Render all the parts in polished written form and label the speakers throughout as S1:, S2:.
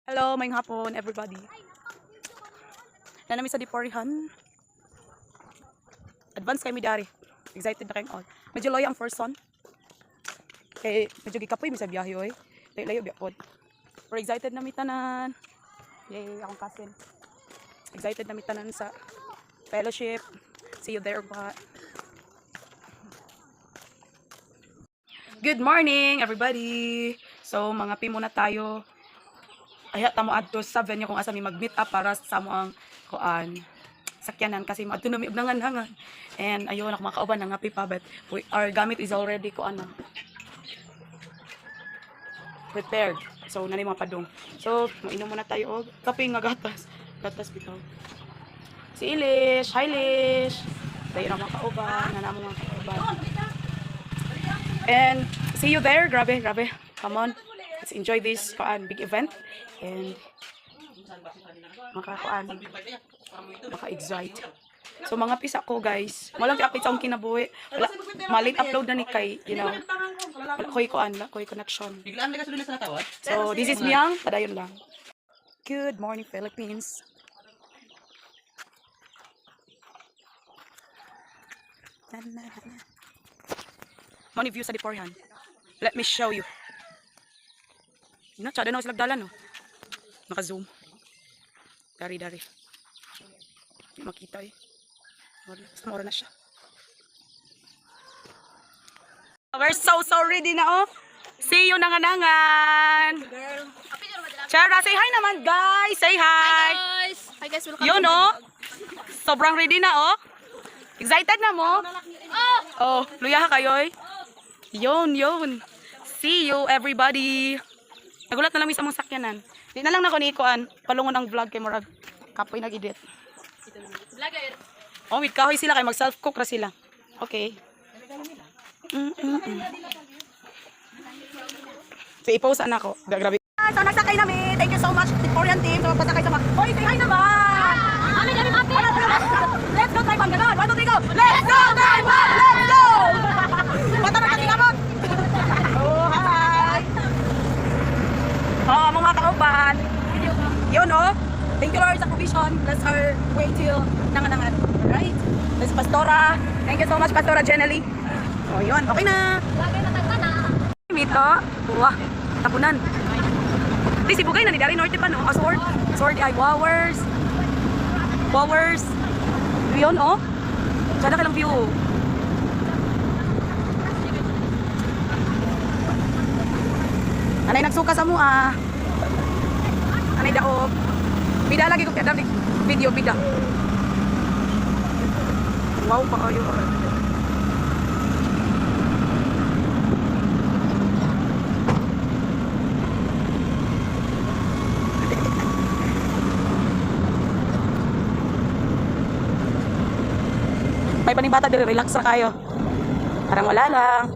S1: Hello, mayong hapon everybody. Nanami sa Diporihan. Advance kay mi dari. Excited na kayong all. Medyo loya ang first son. Kay medyo gikapoy mi sa biyahe oy. Layo biya pod. Pero excited na mi tanan. Yay, akong cousin. Excited na mi tanan sa fellowship. See you there pa. Good morning everybody. So mga pi muna tayo. Ay tamo adto sa venue kung asa mi mag-meet up para sa mo ang kuan sakyanan kasi adto na mi og nangan-hangan. And ayun ako makauban nga pipa but our gamit is already kuan na prepared. So nani mga padung. So mainom muna tayo og kape nga gatas. Gatas bitaw. Si Ilish, hi Ilish. Tayo na makauban, na namo mga kauban. And see you there. Grabe. Come on. Let's enjoy this big event and maka-excite. So mga pisa ko guys, walang update sa akong kinabuhi. Malit upload na ni kay, you know. Koy connection. So this is Miang, padayon lang. Good morning Philippines. Money view sa Diporihan. Let me show you. Tsada na sila dalan, no? Naka-zoom. Dari. Hindi makita eh. Basta mura na siya. We're so ready na, oh. See you nanganangan. Chara, say hi naman, guys. Say hi.
S2: Hi guys, welcome.
S1: Yun, oh. Sobrang ready na, oh. Excited na mo? Oh, luya ka kayo, eh. Yun. See you, everybody. Nagulat na lang mi sa mong sakyanan. Di na lang nako ni kuan, palungon ang vlog kay murag kapoy nag-edit.
S2: Vlogger.
S1: Oh, with kahoy sila kay mag self cook ra sila. Okay. So i-post na ako. Grabe. So nagsakay namin. Thank you so much Diporihan team. So pasakay sa mga. Hoy, say hi naman. Let's go try bang ganon. 1 2 3 go. Let's go try bang. Let's go. Bata na kasi kamot. Oh, hi. Oh, mga kauban. Yun, oh. Thank you Lord sa provision. Bless our way till nanganangan. Alright? This is Pastora. Thank you so much, Pastora Jenely. Oh, yun. Okay na. Mito. Wah, tapunan. Di, si Bugay na ni Dari Norte pa, no? Sword ay Wowers. Yun, oh. Sana ka lang view. Anay nagsuka sa mo, Anay daog. Bida lagi ko kaya video, bida. Wow, pa kayo. May panibata dito, relax na kayo. Parang wala lang.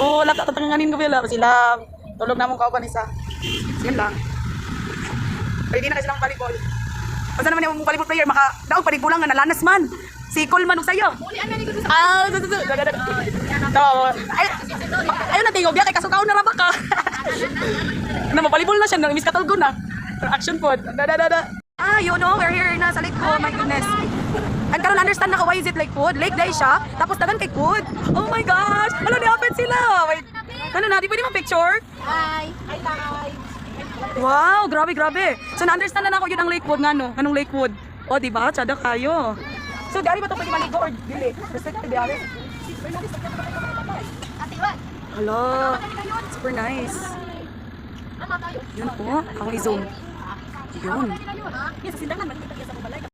S1: Oh, wala ka tatanganin ko pala. Sila, tulog na mong kauban isa. Yan lang. Pwede na kasi lang palibol. Basta naman yung palibol player, daog palibulang nga nalanas man. Si Coleman og sayo. Ayun na tingog, kay kasukaw na raba ka. Na mapalibol na siya, miss katulgo na. Action pod. You know, we're here na sa lake. Oh my goodness. And karon understand na ka why is it like food? Lake day siya, tapos dagan kay food. Oh my gosh! Ano ni-open sila? Wait. Ano na, di pwede mag-picture?
S2: Hi.
S1: Wow, grabe. So na-understand na ako yun ang Lakewood nga no? Anong Lakewood? O, di ba? Tsada kayo. So, di ba ito pwede maligo or dili? Restricted di ari? Hello. Super nice. Yun po, akong i-zoom. Yun.